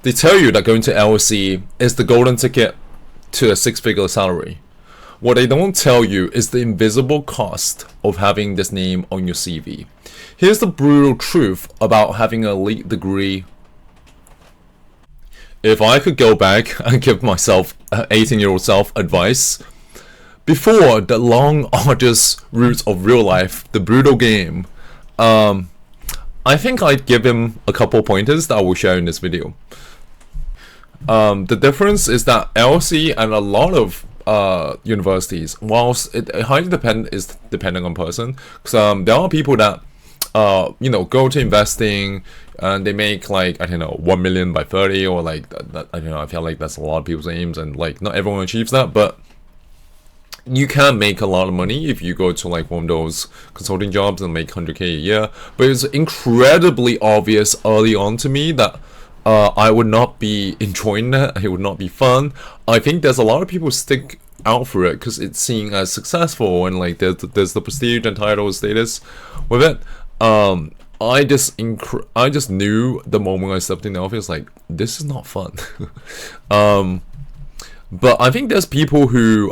They tell you that going to LSE is the golden ticket to a six-figure salary. What they don't tell you is the invisible cost of having this name on your CV. Here's the brutal truth about having an elite degree. If I could go back and give myself, 18-year-old self, advice, before the long, arduous route of real life, the brutal game, I think I'd give him a couple pointers that I will share in this video. The difference is that LSE and a lot of universities, whilst it highly depending on person, because there are people that go to investing and they make like, I don't know, 1 million by 30, or like that, I don't know, I feel like that's a lot of people's aims, and like not everyone achieves that, but you can make a lot of money if you go to like one of those consulting jobs and make 100k a year. But it's incredibly obvious early on to me that I would not be enjoying that. It would not be fun. I think there's a lot of people stick out for it because it's seen as successful, and like there's the prestige and title status with it. I just knew the moment I stepped in the office, like, this is not fun. But I think there's people who,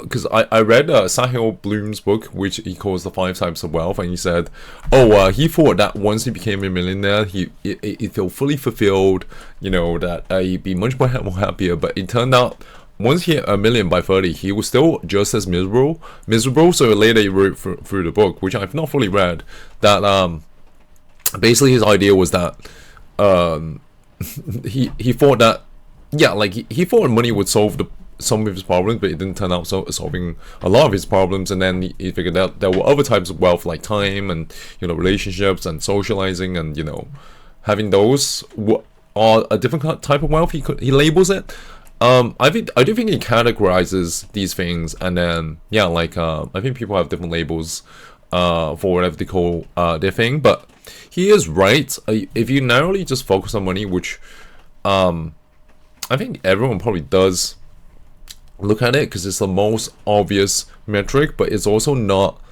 because I read Sahil Bloom's book, which he calls The 5 Types of Wealth, and he said, he thought that once he became a millionaire, he felt fully fulfilled, that he'd be much more happier. But it turned out, once he hit a million by 30, he was still just as miserable. So later he wrote through the book, which I've not fully read, that basically his idea was that he thought that, yeah, like he thought money would solve some of his problems, but it didn't turn out solving a lot of his problems. And then he figured out there were other types of wealth, like time and relationships and socializing, and having those are a different type of wealth. He labels it. I do think he categorizes these things, and then I think people have different labels for whatever they call their thing. But he is right. If you narrowly just focus on money, which I think everyone probably does look at it because it's the most obvious metric, but it's also not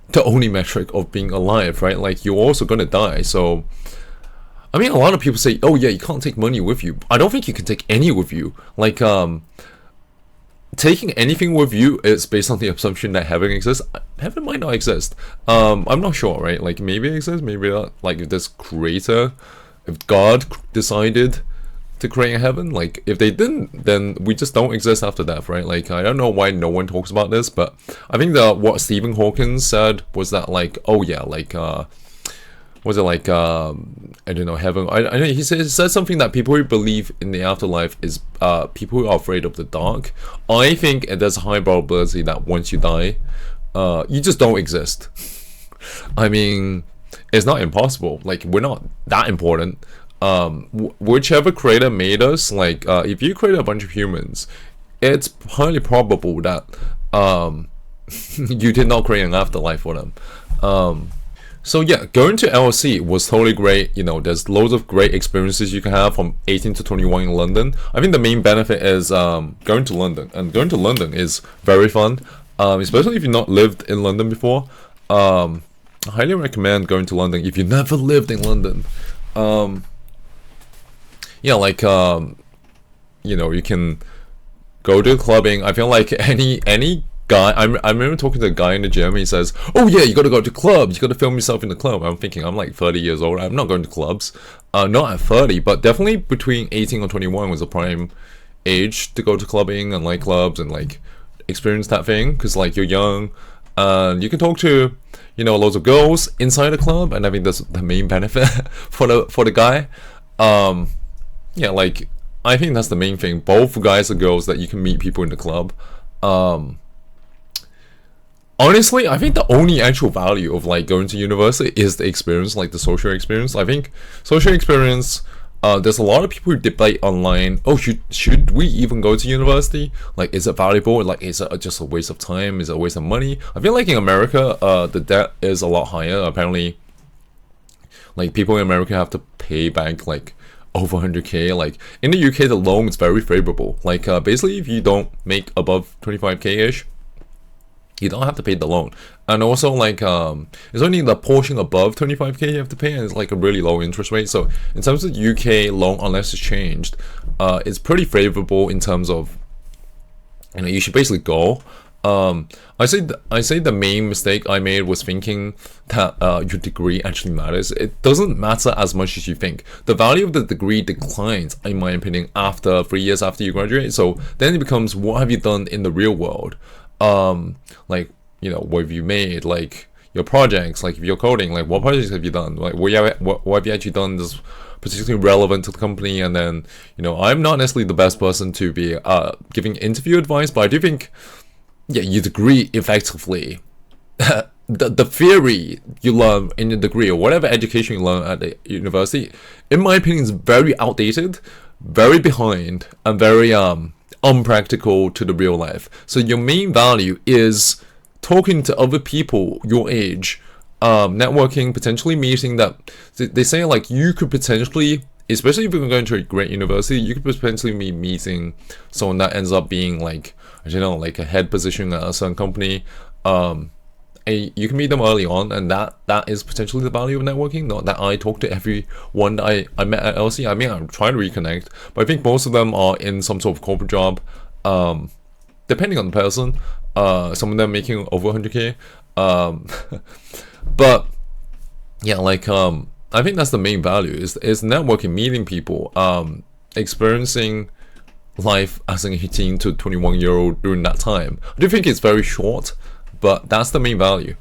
the only metric of being alive, right? Like, you're also gonna die. So I mean, a lot of people say, oh yeah, you can't take money with you. I don't think you can take any with you. Like, taking anything with you is based on the assumption that heaven exists. Heaven might not exist. I'm not sure, right? Like, maybe it exists, maybe not. Like, if this creator, if God decided to create a heaven, like, if they didn't, then we just don't exist after death, right? Like, I don't know why no one talks about this, but I think that what Stephen Hawking said was that, like, oh yeah, like, was it like, I don't know, heaven, I know he said something that people who believe in the afterlife is people who are afraid of the dark. I think there's a high probability that once you die, you just don't exist. I mean, it's not impossible, like, we're not that important. Whichever creator made us, like, if you create a bunch of humans, it's highly probable that you did not create an afterlife for them. So yeah, going to LSE was totally great. There's loads of great experiences you can have from 18 to 21 in London. I think the main benefit is going to London, and going to London is very fun, especially if you've not lived in London before. I highly recommend going to London if you never lived in London. Yeah, like, you can go to clubbing. I feel like any guy, I remember talking to a guy in the gym, he says, oh yeah, you gotta go to clubs, you gotta film yourself in the club. I'm thinking, I'm like 30 years old, I'm not going to clubs. Not at 30, but definitely between 18 or 21 was a prime age to go to clubbing and like clubs and like experience that thing, because like you're young and you can talk to loads of girls inside a club, and I think that's the main benefit for the guy. Yeah, like, I think that's the main thing, both guys and girls, that you can meet people in the club. Honestly, I think the only actual value of like going to university is the experience, like the social experience. I think social experience, there's a lot of people who debate online, oh, should we even go to university? Like, is it valuable? Like, is it just a waste of time? Is it a waste of money? I feel like in America, the debt is a lot higher. Apparently, like, people in America have to pay back like over 100k. Like, in the UK, the loan is very favorable. Like, basically, if you don't make above 25k ish, You don't have to pay the loan. And also like it's only the portion above 25k you have to pay, and it's like a really low interest rate. So in terms of UK loan, unless it's changed, it's pretty favorable in terms of, you know, you should basically go. I say the main mistake I made was thinking that your degree actually matters. It doesn't matter as much as you think. The value of the degree declines, in my opinion, after 3 years after you graduate. So then it becomes, what have you done in the real world? Like, you know, what have you made? Like your projects, like if you're coding, like what projects have you done? Like what have you actually done that's particularly relevant to the company? And then, you know, I'm not necessarily the best person to be giving interview advice, but I do think, yeah, your degree effectively, the theory you learn in your degree or whatever education you learn at the university, in my opinion, is very outdated, very behind, and very unpractical to the real life. So your main value is talking to other people your age, networking, potentially meeting that they say like you could potentially, especially if you're going to a great university, you could potentially be meeting someone that ends up being like, I don't know, like a head position at a certain company. You can meet them early on, and that is potentially the value of networking. Not that I talk to everyone that I met at LC. I mean, I'm trying to reconnect, but I think most of them are in some sort of corporate job. Depending on the person, some of them making over 100k. But yeah, like I think that's the main value is networking, meeting people, experiencing life as an 18 to 21-year-old during that time. I do think it's very short, but that's the main value.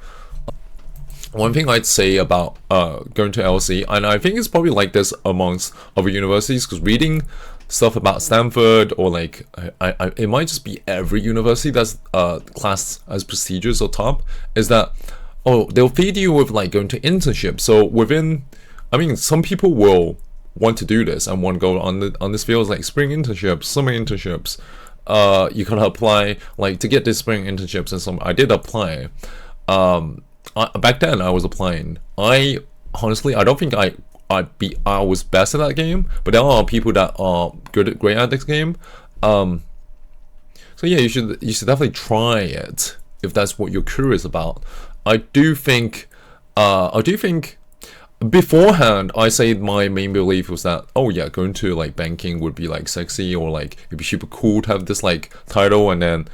One thing I'd say about going to LC, and I think it's probably like this amongst other universities, because reading stuff about Stanford or like it might just be every university that's classed as prestigious or top, is that they'll feed you with like going to internships. So within, I mean, some people will want to do this and want to go on this field, like spring internships, summer internships. You can apply like to get this spring internships, and I did apply. Back then I was applying. I honestly, I don't think I was best at that game, but there are people that are great at this game. So yeah, you should definitely try it if that's what you're curious about. I do think beforehand, I say my main belief was that, oh yeah, going to like banking would be like sexy, or like it'd be super cool to have this like title. And then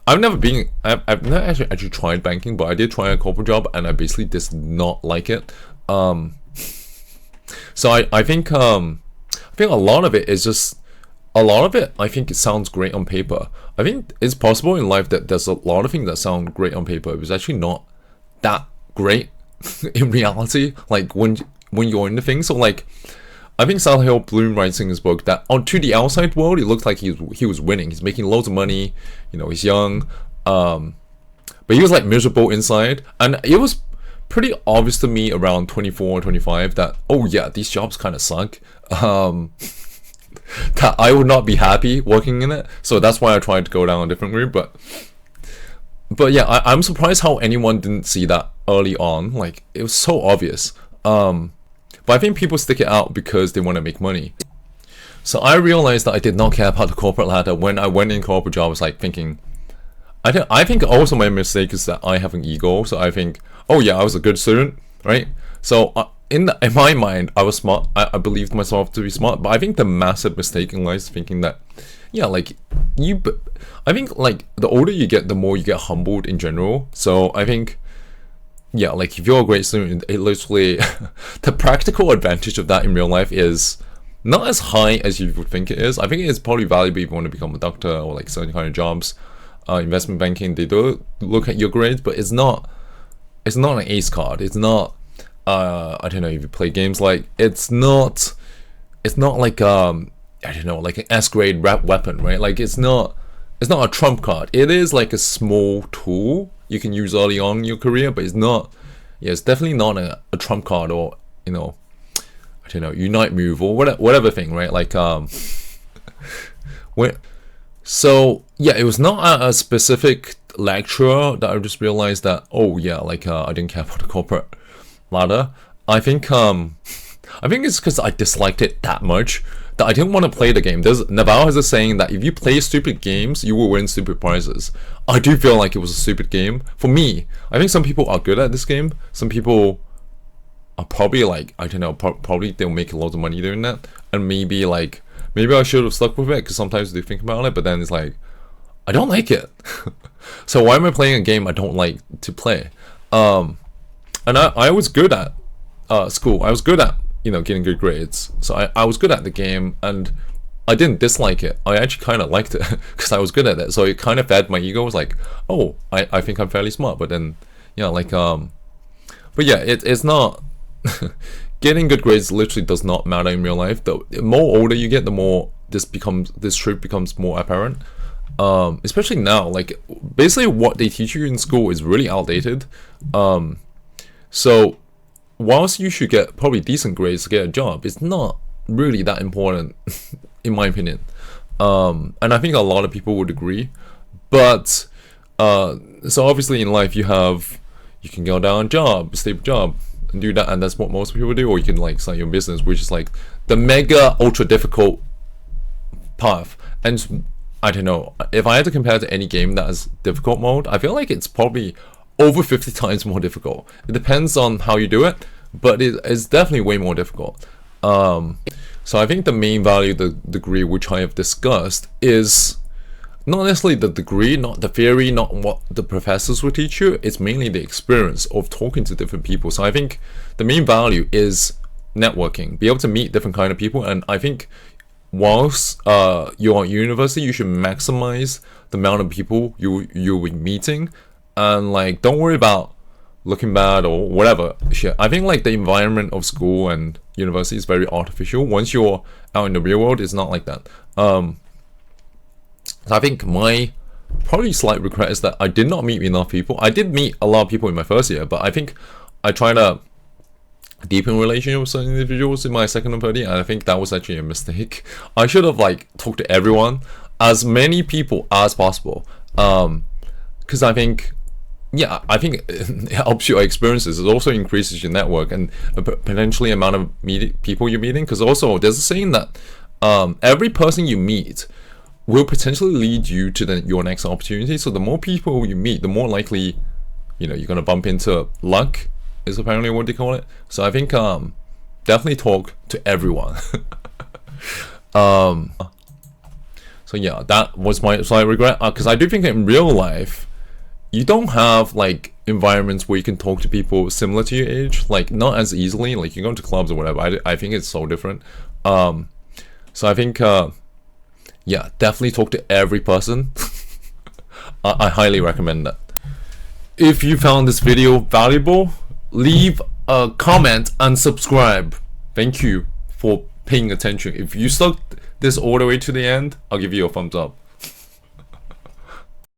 I've never actually tried banking, but I did try a corporate job, and I basically did not like it. So I think a lot of it is just, I think it sounds great on paper. I think it's possible in life that there's a lot of things that sound great on paper, but it's actually not that great in reality, like when you're in the thing. So like, I think Sahil Bloom writes in his book that to the outside world, it looked like he was winning. He's making loads of money. You know, he's young, but he was like miserable inside, and it was pretty obvious to me around 24 or 25 that, oh yeah, these jobs kind of suck. That I would not be happy working in it. So that's why I tried to go down a different route. But yeah, I'm surprised how anyone didn't see that early on. Like, it was so obvious. But I think people stick it out because they want to make money. So I realized that I did not care about the corporate ladder when I went in corporate job. I was like thinking, I think also my mistake is that I have an ego. So I think, oh yeah, I was a good student, right? So in my mind, I was smart. I believed myself to be smart. But I think the massive mistake in life is thinking that, yeah, like I think like the older you get, the more you get humbled in general. So I think, yeah, like if you're a great student, it literally the practical advantage of that in real life is not as high as you would think it is. I think it's probably valuable if you want to become a doctor or like certain kind of jobs. Investment banking, they do look at your grades, but it's not an ace card. It's not I don't know, if you play games, like it's not like I don't know, like an S grade weapon, right? Like it's not a trump card. It is like a small tool you can use early on in your career, but it's not, yeah, it's definitely not a trump card, or, you know, I don't know, unite move or whatever thing, right? Like so yeah, it was not a specific lecturer that I just realized that, oh yeah, like I didn't care about the corporate ladder. I think it's because I disliked it that much that I didn't want to play the game. Naval has a saying that if you play stupid games, you will win stupid prizes. I do feel like it was a stupid game. For me, I think some people are good at this game. Some people are probably like, I don't know, probably they'll make a lot of money doing that. And maybe I should have stuck with it, because sometimes they think about it, but then it's like, I don't like it. So why am I playing a game I don't like to play? And I was good at school. I was good at, getting good grades. So I was good at the game, and I didn't dislike it. I actually kind of liked it because I was good at it. So it kind of fed my ego. It was like, oh, I think I'm fairly smart. But then, but yeah, it's not. Getting good grades literally does not matter in real life. The more older you get, the more this truth becomes more apparent. Especially now, like basically what they teach you in school is really outdated. So whilst you should get probably decent grades to get a job, it's not really that important in my opinion. And I think a lot of people would agree. But so obviously in life you can go down a job, stable job, and do that, and that's what most people do. Or you can like start your own business, which is like the mega ultra difficult path. And I don't know, if I had to compare to any game that has difficult mode, I feel like it's probably over 50 times more difficult. It depends on how you do it, but it's definitely way more difficult. So I think the main value, the degree which I have discussed, is not necessarily the degree, not the theory, not what the professors will teach you. It's mainly the experience of talking to different people. So I think the main value is networking, be able to meet different kind of people. And I think whilst you're at university, you should maximize the amount of people you'll be meeting, and like don't worry about looking bad or whatever shit. I think like the environment of school and university is very artificial. Once you're out in the real world, it's not like that. So I think my probably slight regret is that I did not meet enough people. I did meet a lot of people in my first year, but I think I tried to deepen relationship with certain individuals in my second and third year, and I think that was actually a mistake. I should have like talked to everyone, as many people as possible, because I think it helps your experiences. It also increases your network and potentially amount of people you're meeting. Because also there's a saying that every person you meet will potentially lead you to your next opportunity. So the more people you meet, the more likely you're gonna bump into luck, is apparently what they call it. So I think definitely talk to everyone. So yeah, that was my slight regret, because I do think in real life you don't have like environments where you can talk to people similar to your age, like not as easily. Like you go to clubs or whatever. I think it's so different. So I think yeah, definitely talk to every person. I highly recommend that. If you found this video valuable, leave a comment and subscribe. Thank you for paying attention. If you stuck this all the way to the end, I'll give you a thumbs up.